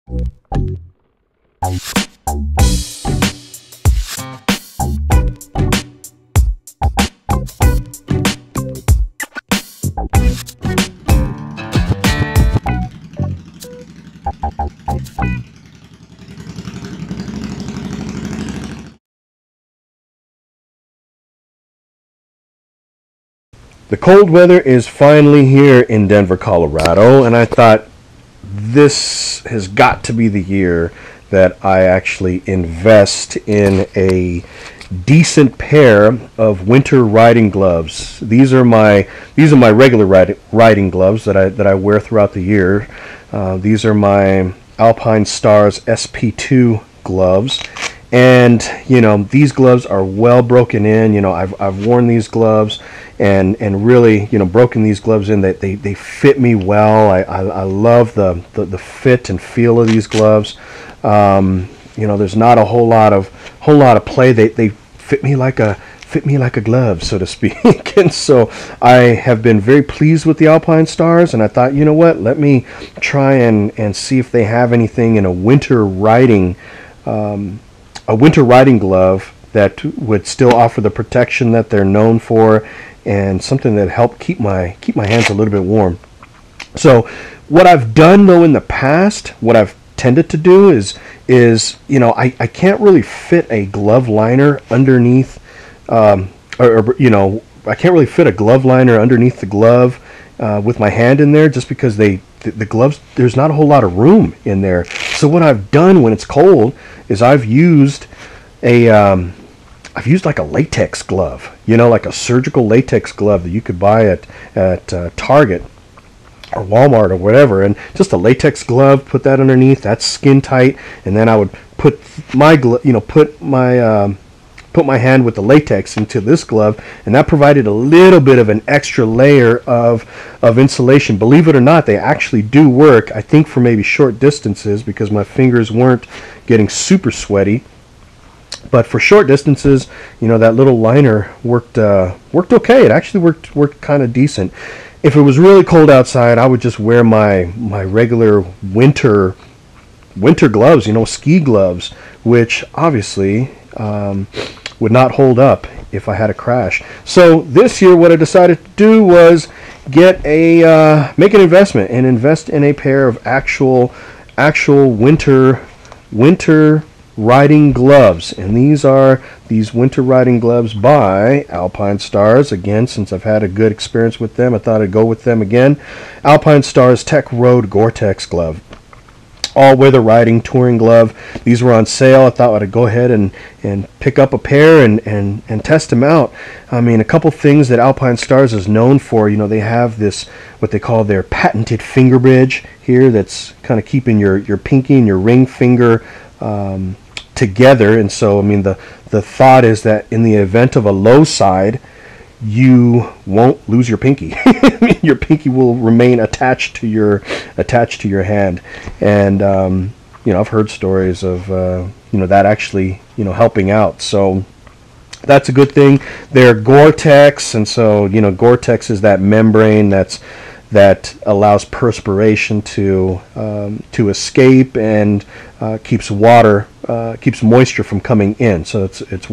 The cold weather is finally here in Denver, Colorado, and I thought this has got to be the year that I actually invest in a decent pair of winter riding gloves. These are my regular riding gloves that I wear throughout the year. These are my Alpinestars SP2 gloves. And these gloves are well broken in. I've worn these gloves and really broken these gloves in. They fit me well. I love the fit and feel of these gloves. There's not a whole lot of play. They fit me like a glove, so to speak. And so I have been very pleased with the Alpinestars, and I thought, you know what, let me try and see if they have anything in a winter riding glove that would still offer the protection that they're known for, and something that helped keep my hands a little bit warm. So what I've done though in the past, what I've tended to do is I can't really fit a glove liner underneath, I can't really fit a glove liner underneath the glove with my hand in there, just because the gloves, there's not a whole lot of room in there. So what I've done when it's cold is I've used like a latex glove, like a surgical latex glove that you could buy at Target or Walmart or whatever, and just a latex glove, put that underneath, that's skin tight, and then I would put my put my hand with the latex into this glove, and that provided a little bit of an extra layer of insulation. Believe it or not, they actually do work, I think, for maybe short distances, because my fingers weren't getting super sweaty. But for short distances, that little liner worked okay. It actually worked kind of decent. If it was really cold outside, I would just wear my regular winter gloves, ski gloves, which obviously would not hold up if I had a crash. So this year, what I decided to do was make an investment and invest in a pair of actual winter riding gloves, and these are these winter riding gloves by Alpinestars. Again, since I've had a good experience with them, I thought I'd go with them again. Alpinestars Tech Road Gore-Tex glove, all-weather riding touring glove. These were on sale. I thought I'd go ahead and pick up a pair and test them out. I mean, a couple things that Alpinestars is known for. They have this, what they call their patented finger bridge here, that's kind of keeping your pinky and your ring finger together. And so, I mean, the thought is that in the event of a low side, you won't lose your pinky. Your pinky will remain attached to your hand. And I've heard stories of that actually helping out. So that's a good thing. They're Gore-Tex, and so Gore-Tex is that membrane that allows perspiration to escape and keeps moisture from coming in. So it's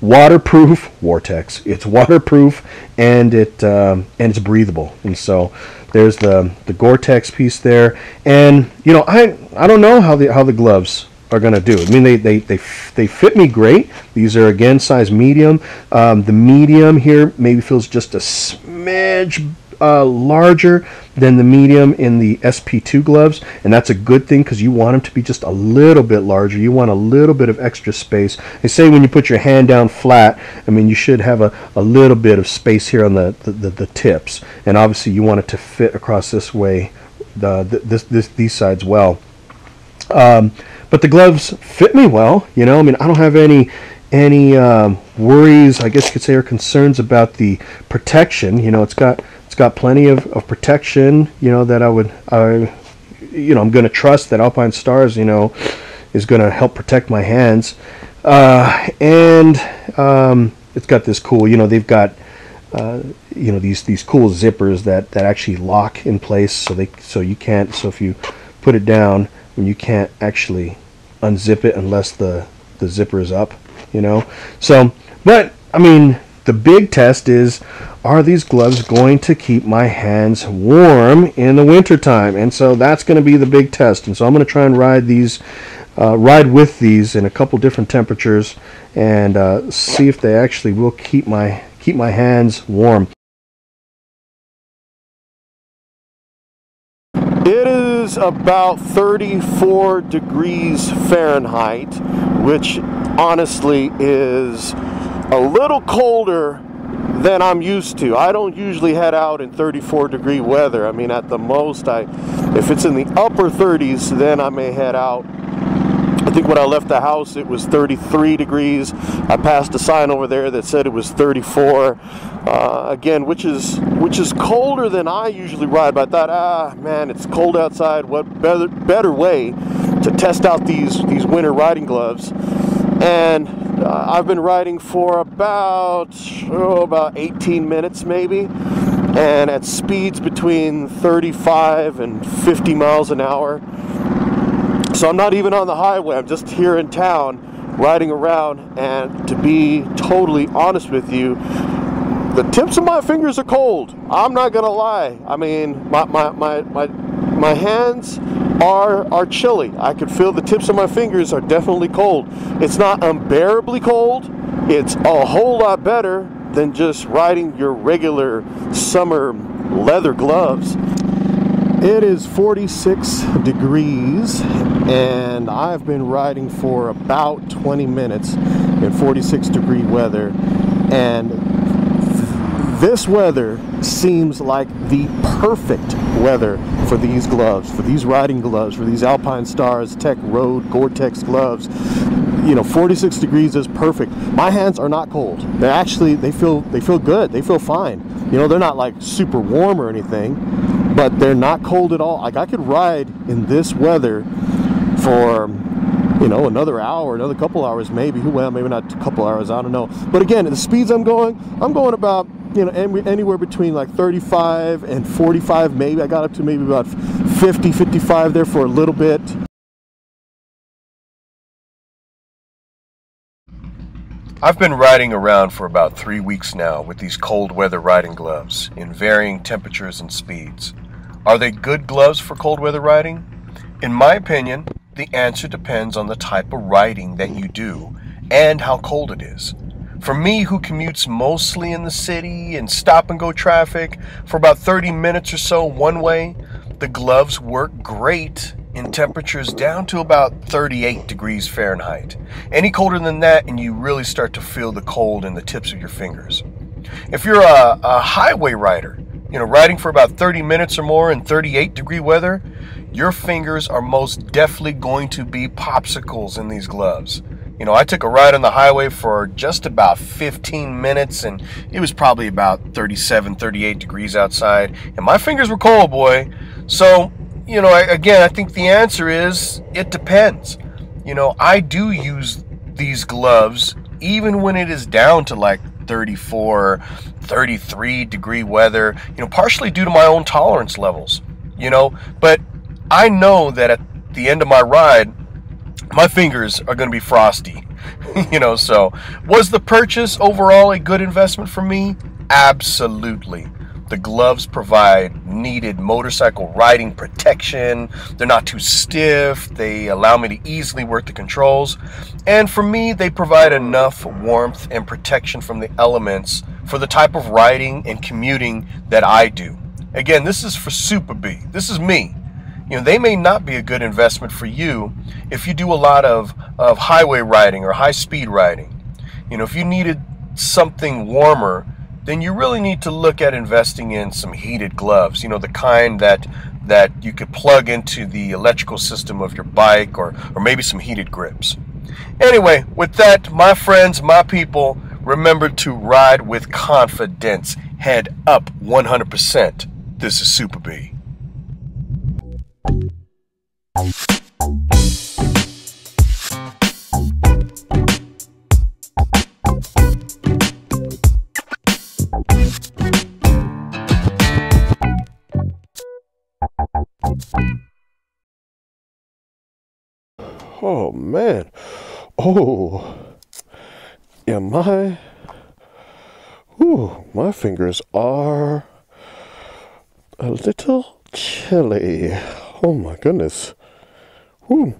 waterproof. Vortex. It's waterproof, and it's breathable. And so there's the Gore-Tex piece there. And I don't know how the gloves are going to do. I mean, they fit me great. These are, again, size medium. The medium here maybe feels just a smidge larger than the medium in the SP2 gloves, and that's a good thing, because you want them to be just a little bit larger. You want a little bit of extra space. They say when you put your hand down flat, I mean, you should have a little bit of space here on the tips, and obviously you want it to fit across this way, these sides well. But the gloves fit me well. I mean, I don't have any worries, I guess you could say, or concerns about the protection. It's got plenty of protection, that I'm going to trust that Alpinestars, is going to help protect my hands. And it's got this cool, they've got, these cool zippers that actually lock in place, so if you put it down, when you can't actually unzip it unless the zipper is up, you know. So, but I mean, the big test is, are these gloves going to keep my hands warm in the wintertime? And so that's going to be the big test. And so I'm going to try and ride with these in a couple different temperatures and see if they actually will keep my hands warm. It is about 34 degrees Fahrenheit, which honestly is a little colder than I'm used to. I don't usually head out in 34-degree weather. I mean, at the most, if it's in the upper 30s, then I may head out. I think when I left the house, it was 33 degrees. I passed a sign over there that said it was 34. Again, which is colder than I usually ride. But I thought, man, it's cold outside. What better way to test out these winter riding gloves? And I've been riding for about 18 minutes maybe, and at speeds between 35 and 50 miles an hour. So I'm not even on the highway, I'm just here in town riding around, and to be totally honest with you, the tips of my fingers are cold. I'm not gonna lie. I mean, my hands are chilly. I could feel the tips of my fingers are definitely cold. It's not unbearably cold. It's a whole lot better than just riding your regular summer leather gloves. It is 46 degrees and I've been riding for about 20 minutes in 46-degree weather, and this weather seems like the perfect weather for these gloves, for these riding gloves, for these Alpinestars Tech Road Gore-Tex gloves. You know, 46 degrees is perfect. My hands are not cold. They feel good. They feel fine. You know, they're not like super warm or anything, but they're not cold at all. Like, I could ride in this weather for, you know, another hour, another couple hours maybe. Well, maybe not a couple hours, I don't know. But again, at the speeds I'm going about, you know, anywhere between like 35 and 45 maybe. I got up to maybe about 50, 55 there for a little bit. I've been riding around for about 3 weeks now with these cold weather riding gloves in varying temperatures and speeds. Are they good gloves for cold weather riding? In my opinion, the answer depends on the type of riding that you do and how cold it is. For me, who commutes mostly in the city and stop and go traffic for about 30 minutes or so one way, the gloves work great in temperatures down to about 38 degrees Fahrenheit. Any colder than that and you really start to feel the cold in the tips of your fingers. If you're a highway rider, you know, riding for about 30 minutes or more in 38-degree weather, your fingers are most definitely going to be popsicles in these gloves. You know, I took a ride on the highway for just about 15 minutes and it was probably about 37, 38 degrees outside and my fingers were cold, boy. So, you know, I think the answer is it depends. You know, I do use these gloves even when it is down to like 34, 33 degree weather, you know, partially due to my own tolerance levels, you know, but I know that at the end of my ride, my fingers are going to be frosty, you know. So was the purchase overall a good investment for me? Absolutely. The gloves provide needed motorcycle riding protection. They're not too stiff. They allow me to easily work the controls. And for me, they provide enough warmth and protection from the elements for the type of riding and commuting that I do. Again, this is for SoopaBee. This is me. You know, they may not be a good investment for you if you do a lot of highway riding or high-speed riding. You know, if you needed something warmer, then you really need to look at investing in some heated gloves, you know, the kind that you could plug into the electrical system of your bike, or maybe some heated grips. Anyway, with that, my friends, my people, remember to ride with confidence. Head up 100%. This is SoopaBee. Oh, man. Oh. Yeah, my fingers are a little chilly. Oh, my goodness. Whew.